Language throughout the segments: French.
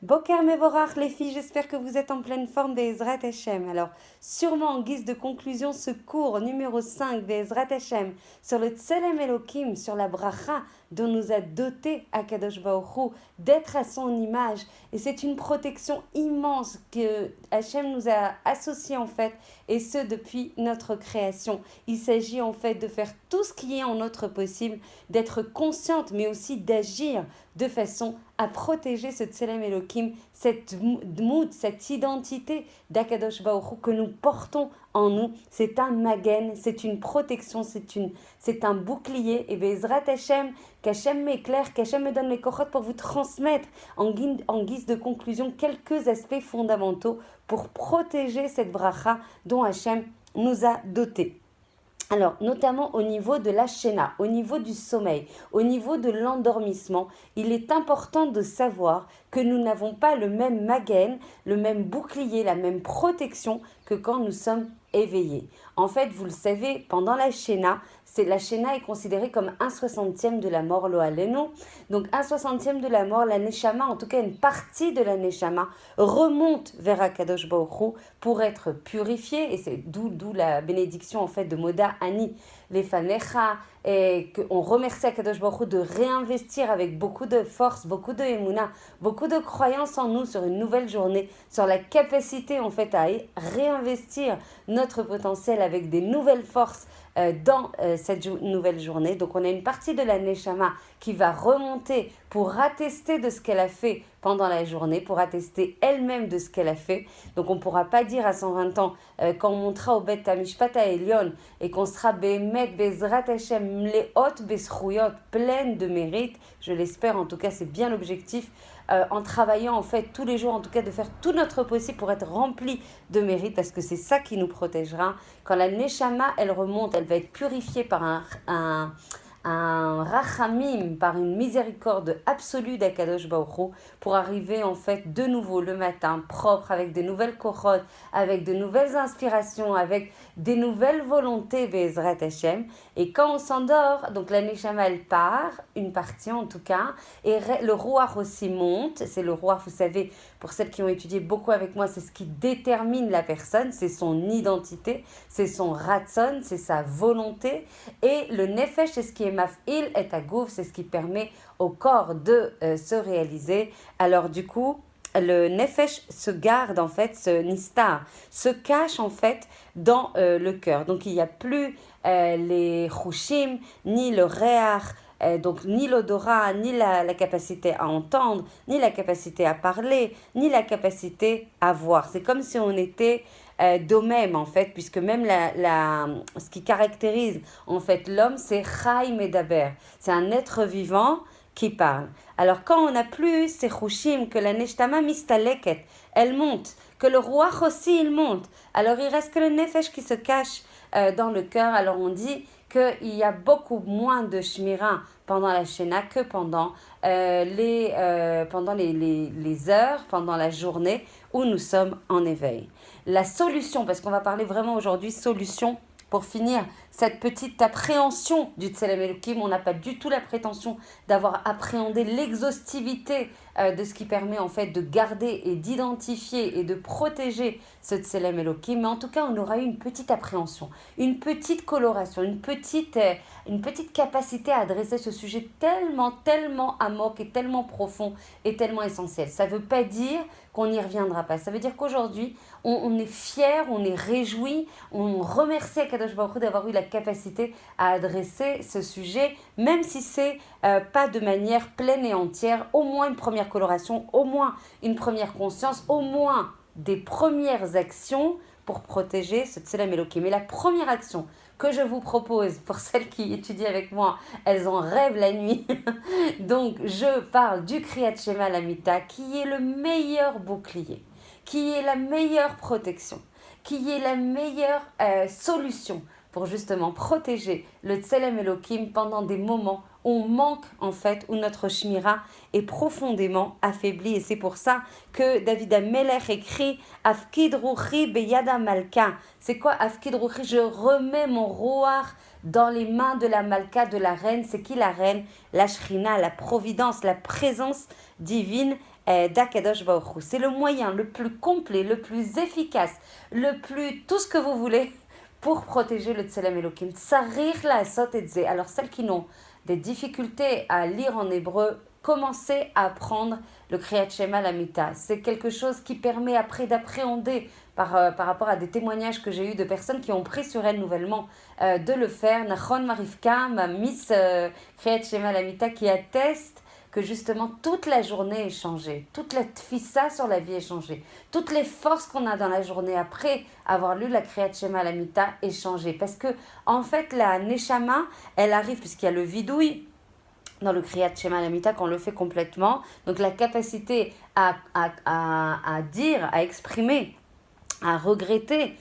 Boker Mevorach, les filles, j'espère que vous êtes en pleine forme Be'ezrat Hashem. Alors, sûrement en guise de conclusion, ce cours numéro 5 Be'ezrat Hashem sur le Tselem Elohim, sur la bracha dont nous a doté Akadosh Baruch Hu d'être à son image. Et c'est une protection immense que Hashem nous a associée en fait, et ce depuis notre création. Il s'agit en fait de faire tout ce qui est en notre possible, d'être consciente mais aussi d'agir de façon à protéger ce Tselem Elohim, cette mood, cette identité d'Akadosh Baruch Hu que nous portons en nous. C'est un magen, c'est une protection, c'est un bouclier. Et Bezrat Hashem, qu'Hashem m'éclaire, qu'Hashem me donne les kochot pour vous transmettre en guise de conclusion quelques aspects fondamentaux pour protéger cette bracha dont Hashem nous a dotés. Alors, notamment au niveau de la shena, au niveau du sommeil, au niveau de l'endormissement, il est important de savoir que nous n'avons pas le même magen, le même bouclier, la même protection que quand nous sommes éveillés. En fait, vous le savez, pendant la shena est considérée comme 1/60e de la mort, lo aleno. Donc 1/60e de la mort, la neshama, en tout cas une partie de la neshama, remonte vers Akadosh Baruch Hu pour être purifiée, et c'est d'où la bénédiction en fait de Moda Ani Lefanecha, et qu'on remercie Akadosh Baruch Hu de réinvestir avec beaucoup de force, beaucoup de émouna, beaucoup de croyance en nous sur une nouvelle journée, sur la capacité en fait à réinvestir notre potentiel avec des nouvelles forces dans cette nouvelle journée. Donc on a une partie de la Neshama qui va remonter pour attester de ce qu'elle a fait pendant la journée, pour attester elle-même de ce qu'elle a fait. Donc on ne pourra pas dire à 120 ans, quand on montera au Bet Hamishpat Elion et qu'on sera Behemet Bezrat Hashem Mleot Bezchuyot, pleine de mérite, je l'espère en tout cas, c'est bien l'objectif, en travaillant en fait tous les jours, en tout cas de faire tout notre possible pour être rempli de mérite, parce que c'est ça qui nous protégera. Quand la Neshama, elle remonte, elle va être purifiée par un rachamim, par une miséricorde absolue d'Akadosh Baruch Hu, pour arriver en fait de nouveau le matin propre, avec des nouvelles kochot, avec de nouvelles inspirations, avec des nouvelles volontés Be'ezrat Hashem. Et quand on s'endort, donc la Neshama elle part, une partie en tout cas, et le Ruach aussi monte. C'est le Ruach, vous savez, pour celles qui ont étudié beaucoup avec moi, c'est ce qui détermine la personne, c'est son identité, c'est son ratson, c'est sa volonté. Et le Nefesh, c'est ce qui est maf'il et agouf, c'est ce qui permet au corps de se réaliser. Alors du coup, le Nefesh se garde en fait, ce nistar, se cache en fait dans le cœur. Donc il n'y a plus les chushim, ni le réach, donc ni l'odorat, ni la capacité à entendre, ni la capacité à parler, ni la capacité à voir. C'est comme si on était d'eux-mêmes en fait, puisque même ce qui caractérise en fait l'homme, c'est Chai Medaber. C'est un être vivant qui parle. Alors quand on n'a plus ces chushim, que la neshtama mistaleket, elle monte, que le ruach aussi il monte, alors il reste que le nefesh qui se cache dans le cœur. Alors on dit qu'il y a beaucoup moins de shmira pendant la shena que pendant les heures, pendant la journée où nous sommes en éveil. La solution, parce qu'on va parler vraiment aujourd'hui solution, pour finir cette petite appréhension du Tselem Elohim, on n'a pas du tout la prétention d'avoir appréhendé l'exhaustivité de ce qui permet en fait de garder et d'identifier et de protéger ce Tselem Elohim, mais en tout cas on aura eu une petite appréhension, une petite coloration, une petite capacité à adresser ce sujet tellement amok et tellement profond et tellement essentiel. Ça ne veut pas dire qu'on n'y reviendra pas, ça veut dire qu'aujourd'hui on est fiers, on est réjouis, on remercie Akadosh Baruch Hu d'avoir eu la capacité à adresser ce sujet, même si c'est pas de manière pleine et entière, au moins une première coloration, au moins une première conscience, au moins des premières actions pour protéger ce Tselem Elohim. Mais la première action que je vous propose, pour celles qui étudient avec moi, elles en rêvent la nuit. Donc je parle du Kriyat Shema Lamita, qui est le meilleur bouclier, qui est la meilleure protection, qui est la meilleure solution pour justement protéger le Tselem Elohim pendant des moments où on manque en fait, où notre shmira est profondément affaiblie. Et c'est pour ça que David Amelech écrit Afkid Ruchi Beyada Malka. C'est quoi Afkid Ruchi? Je remets mon roar dans les mains de la Malka, de la reine. C'est qui la reine? La Shrina, la providence, la présence divine d'Akadosh Baruch Hu. C'est le moyen le plus complet, le plus efficace, le plus tout ce que vous voulez pour protéger le Tselem Elohim. Tsarich la'asot et ze. Alors celles qui n'ont des difficultés à lire en hébreu, commencez à apprendre le Kriyat Shema Lamita. C'est quelque chose qui permet après d'appréhender par rapport à des témoignages que j'ai eus de personnes qui ont pris sur elles nouvellement de le faire. Nachon Marivka, ma Miss Kriyat Shema Lamita, qui atteste que justement toute la journée est changée, toute la tfissa sur la vie est changée, toutes les forces qu'on a dans la journée après avoir lu la Kriyat Shema Lamita est changée. Parce que en fait la Neshama, elle arrive puisqu'il y a le vidouille dans le Kriyat Shema Lamita qu'on le fait complètement, donc la capacité à dire, à exprimer, à regretter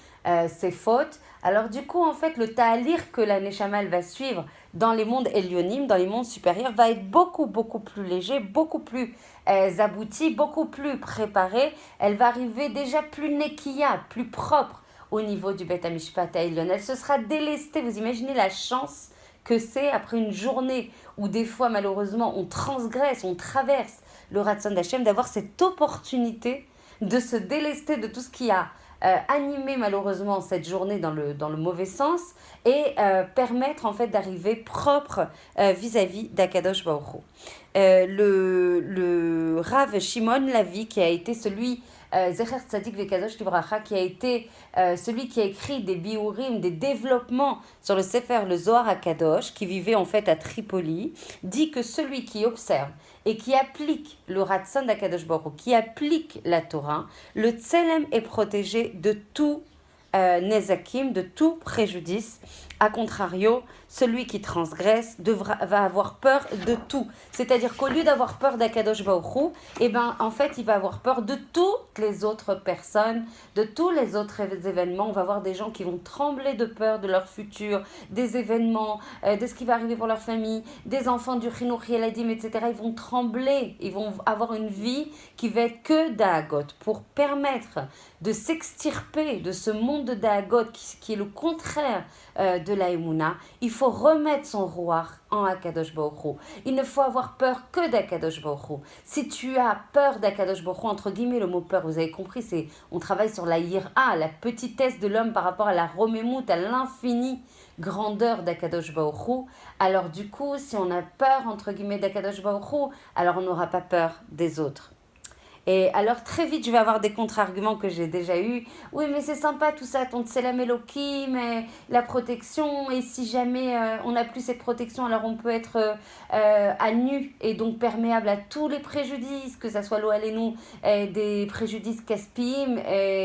ses fautes. Alors du coup, en fait, le ta'alir que la Neshama elle va suivre dans les mondes Elyonim, dans les mondes supérieurs, va être beaucoup plus léger, beaucoup plus abouti, beaucoup plus préparé. Elle va arriver déjà plus nekiya, plus propre au niveau du Bet HaMishpat Elyon. Elle se sera délestée. Vous imaginez la chance que c'est après une journée où des fois, malheureusement, on transgresse, on traverse le Ratzon d'Hachem, d'avoir cette opportunité de se délester de tout ce qui a animer malheureusement cette journée dans le mauvais sens et permettre en fait d'arriver propre vis-à-vis d'Akadosh Baruch Hu. Le Rav Shimon Lavi qui a été celui Zecher Tzadik Vekadosh Libracha, qui a été celui qui a écrit des biurim, des développements sur le Sefer, le Zohar HaKadosh, qui vivait en fait à Tripoli, dit que celui qui observe et qui applique le Ratzon d'Akadosh Baruch Hu, qui applique la Torah, le Tselem est protégé de tout Nezakim, de tout préjudice. A contrario, celui qui transgresse va avoir peur de tout. C'est-à-dire qu'au lieu d'avoir peur d'Akadosh Baruch Hu, eh ben, en fait, il va avoir peur de toutes les autres personnes, de tous les autres événements. On va voir des gens qui vont trembler de peur de leur futur, des événements, de ce qui va arriver pour leur famille, des enfants du Chinuch Yeladim, etc. Ils vont trembler, ils vont avoir une vie qui va être que d'Ahagot pour permettre de s'extirper de ce monde de Dahagot qui est le contraire de la Emouna. Il faut remettre son roi en Akadosh Baruch Hu. Il ne faut avoir peur que d'Akadosh Baruch Hu. Si tu as peur d'Akadosh Baruch Hu, entre guillemets, le mot peur, vous avez compris, c'est on travaille sur la yira, la petitesse de l'homme par rapport à la romémout, à l'infini grandeur d'Akadosh Baruch Hu. Alors du coup, si on a peur, entre guillemets, d'Akadosh Baruch Hu, alors on n'aura pas peur des autres. Et alors très vite, je vais avoir des contre-arguments que j'ai déjà eus. Oui, mais c'est sympa tout ça, ton Tselem Elohim, la protection. Et si jamais on n'a plus cette protection, alors on peut être à nu et donc perméable à tous les préjudices, que ça soit lo alenu, des préjudices caspim,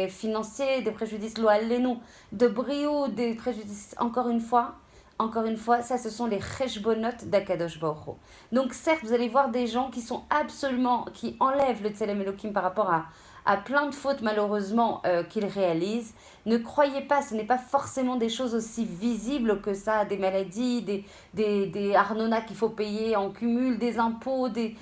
financiers, des préjudices lo alenu, de brio, des préjudices, encore une fois, ça, ce sont les cheshbonot d'Akadosh Baruch Hu. Donc, certes, vous allez voir des gens qui sont qui enlèvent le Tselem Elohim par rapport à plein de fautes, malheureusement, qu'ils réalisent. Ne croyez pas, ce n'est pas forcément des choses aussi visibles que ça, des maladies, des arnonas qu'il faut payer en cumul, des impôts, des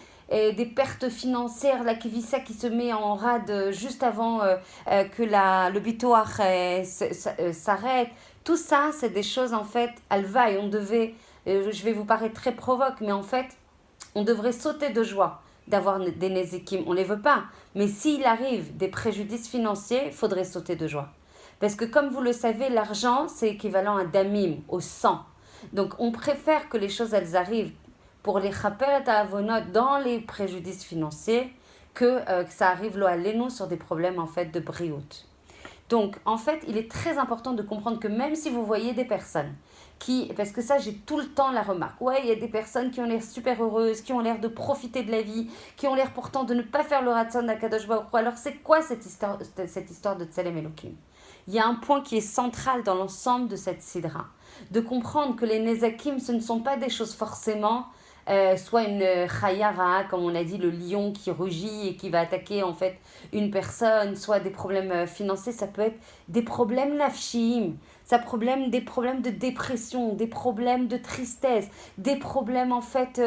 pertes financières, la Kivissa qui se met en rade juste avant que le bitoach s'arrête. Tout ça, c'est des choses, en fait, alva, et on devait, je vais vous paraître très provoque, mais en fait, on devrait sauter de joie d'avoir des nézikim. On ne les veut pas, mais s'il arrive des préjudices financiers, il faudrait sauter de joie. Parce que comme vous le savez, l'argent, c'est équivalent à damim, au sang. Donc, on préfère que les choses, elles arrivent pour les chaper et avonot dans les préjudices financiers que ça arrive lo alenu sur des problèmes, en fait, de briout. Donc, en fait, il est très important de comprendre que même si vous voyez des personnes parce que ça, j'ai tout le temps la remarque. Ouais, il y a des personnes qui ont l'air super heureuses, qui ont l'air de profiter de la vie, qui ont l'air pourtant de ne pas faire le Ratzon d'Akadosh Baruch Hu. Alors, c'est quoi cette histoire de Tselem Elohim? Il y a un point qui est central dans l'ensemble de cette sidra. De comprendre que les Nezakim, ce ne sont pas des choses forcément... soit une chayara, comme on a dit, le lion qui rugit et qui va attaquer en fait une personne, soit des problèmes financiers, ça peut être des problèmes nafshim, des problèmes de dépression, des problèmes de tristesse, des problèmes en fait,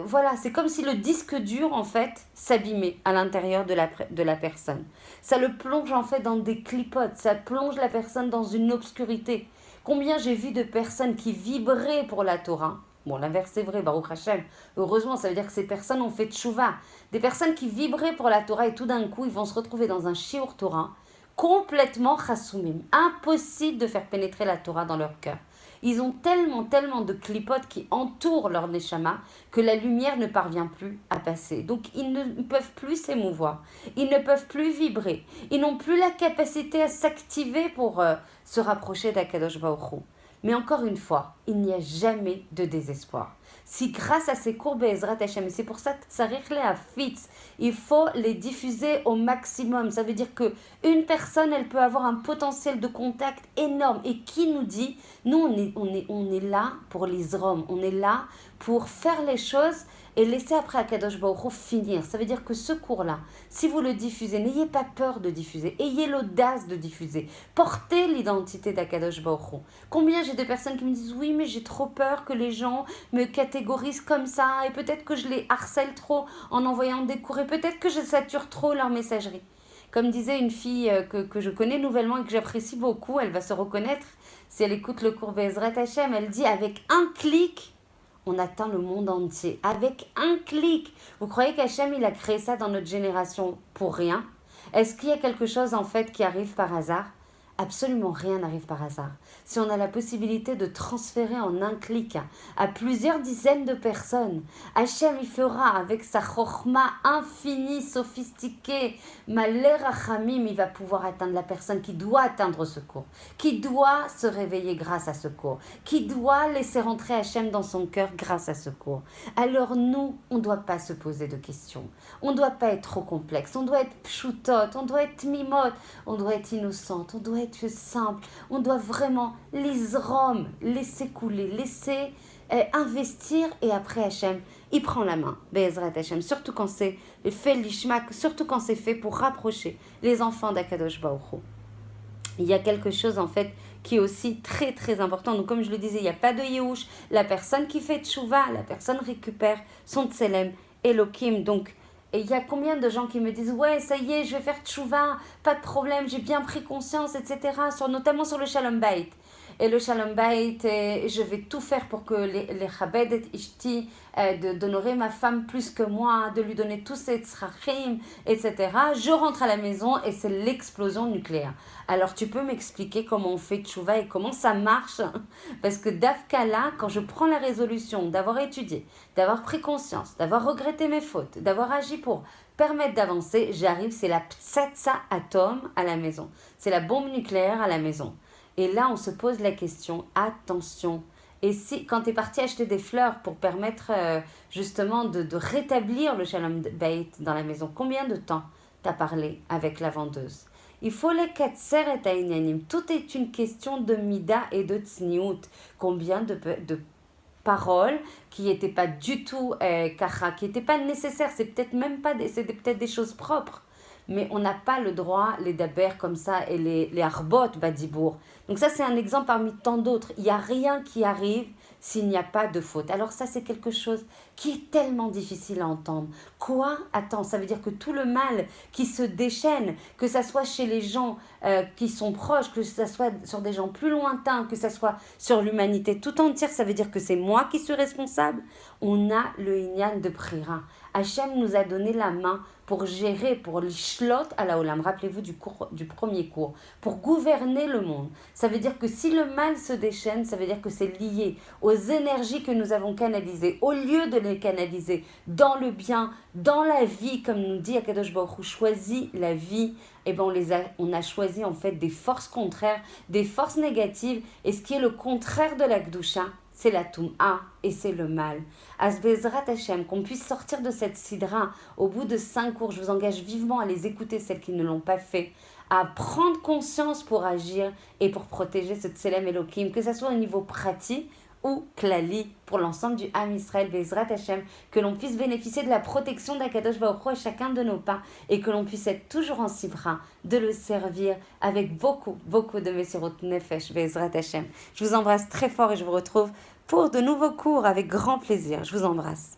voilà, c'est comme si le disque dur en fait s'abîmait à l'intérieur de la personne. Ça le plonge en fait dans des clipotes, ça plonge la personne dans une obscurité. Combien j'ai vu de personnes qui vibraient pour la Torah, Bon, l'inverse c'est vrai, Baruch Hashem. Heureusement, ça veut dire que ces personnes ont fait tchouva. Des personnes qui vibraient pour la Torah et tout d'un coup, ils vont se retrouver dans un shiur Torah complètement chassoumim. Impossible de faire pénétrer la Torah dans leur cœur. Ils ont tellement de clipotes qui entourent leur neshama que la lumière ne parvient plus à passer. Donc ils ne peuvent plus s'émouvoir, ils ne peuvent plus vibrer, ils n'ont plus la capacité à s'activer pour se rapprocher d'Akadosh Baruch Hu. Mais encore une fois, il n'y a jamais de désespoir. Si grâce à ces cours Be'ezrat Hashem, et c'est pour ça que Tsarich le Hafitz, il faut les diffuser au maximum. Ça veut dire que une personne, elle peut avoir un potentiel de contact énorme. Et qui nous dit, nous on est là pour les hommes, on est là pour faire les choses et laisser après Akadosh Baruch Hu finir. Ça veut dire que ce cours-là, si vous le diffusez, n'ayez pas peur de diffuser, ayez l'audace de diffuser, portez l'identité d'Akadosh Baruch Hu. Combien j'ai de personnes qui me disent oui, mais j'ai trop peur que les gens me catégorisent comme ça et peut-être que je les harcèle trop en envoyant des cours et peut-être que je sature trop leur messagerie. Comme disait une fille que je connais nouvellement et que j'apprécie beaucoup, elle va se reconnaître si elle écoute le cours Be'ezrat Hashem, elle dit avec un clic, on atteint le monde entier. Avec un clic. Vous croyez qu'Hachem, il a créé ça dans notre génération pour rien? Est-ce qu'il y a quelque chose en fait qui arrive par hasard? Absolument rien n'arrive par hasard. Si on a la possibilité de transférer en un clic à plusieurs dizaines de personnes, Hachem il fera avec sa chokhma infinie, sophistiquée, malé rachamim, il va pouvoir atteindre la personne qui doit atteindre ce cours, qui doit se réveiller grâce à ce cours, qui doit laisser rentrer Hachem dans son cœur grâce à ce cours. Alors nous, on ne doit pas se poser de questions, on ne doit pas être trop complexe, on doit être pshutot, on doit être mimot, on doit être innocente, on doit être simple, on doit vraiment laisser couler, laisser investir et après Hachem, il prend la main, Be'ezrat Hachem, surtout quand c'est fait l'ishmak, surtout quand c'est fait pour rapprocher les enfants d'Akadosh Baruch Hu. Il y a quelque chose en fait qui est aussi très important. Donc comme je le disais, il n'y a pas de Yehush. La personne qui fait tchouva, la personne récupère son tselem Elohim. Donc et il y a combien de gens qui me disent « Ouais, ça y est, je vais faire tchouva, pas de problème, j'ai bien pris conscience, etc. » Notamment sur le Shalom Bayit. Et le Shalom Bayit, je vais tout faire pour que les Chabed et Ishti, d'honorer ma femme plus que moi, de lui donner tous ses tzrachim, etc. Je rentre à la maison et c'est l'explosion nucléaire. Alors tu peux m'expliquer comment on fait tchouva et comment ça marche? Parce que d'Afkala, quand je prends la résolution d'avoir étudié, d'avoir pris conscience, d'avoir regretté mes fautes, d'avoir agi pour permettre d'avancer, j'arrive, c'est la ptsatsa atome à la maison. C'est la bombe nucléaire à la maison. Et là, on se pose la question, attention, et si, quand tu es parti acheter des fleurs pour permettre justement de rétablir le Shalom Bayit dans la maison, combien de temps tu as parlé avec la vendeuse? Il faut les ketser et aïnanim. Tout est une question de mida et de tsniout. Combien de paroles qui n'étaient pas du tout kacha, qui n'étaient pas nécessaires, c'est peut-être même pas, c'était peut-être des choses propres. Mais on n'a pas le droit, les daber comme ça, et les arbot, badibour. Donc ça, c'est un exemple parmi tant d'autres. Il n'y a rien qui arrive s'il n'y a pas de faute. Alors ça, c'est quelque chose qui est tellement difficile à entendre. Quoi? Attends, ça veut dire que tout le mal qui se déchaîne, que ça soit chez les gens qui sont proches, que ça soit sur des gens plus lointains, que ça soit sur l'humanité tout entière, ça veut dire que c'est moi qui suis responsable. On a le inyan de Prira. Hachem nous a donné la main pour gérer, pour l'ishlot à la olam. Rappelez-vous du premier cours. Pour gouverner le monde. Ça veut dire que si le mal se déchaîne, ça veut dire que c'est lié aux énergies que nous avons canalisées. Au lieu de les canaliser dans le bien, dans la vie, comme nous dit Akadosh Baruch Hu, choisit la vie, et ben on a choisi en fait des forces contraires, des forces négatives. Et ce qui est le contraire de la Gdusha, c'est la Toum'a et c'est le mal. Bezrat Hashem, qu'on puisse sortir de cette sidra au bout de 5 cours. Je vous engage vivement à les écouter, celles qui ne l'ont pas fait, à prendre conscience pour agir et pour protéger ce Tselem Elohim, que ce soit au niveau pratique ou klali, pour l'ensemble du Ham Israël, Bezrat Hashem, que l'on puisse bénéficier de la protection d'Akadosh Baruch Hu à chacun de nos pas et que l'on puisse être toujours en sibra, de le servir avec beaucoup de Mesirut Nefesh, Bezrat Hashem. Je vous embrasse très fort et je vous retrouve pour de nouveaux cours avec grand plaisir. Je vous embrasse.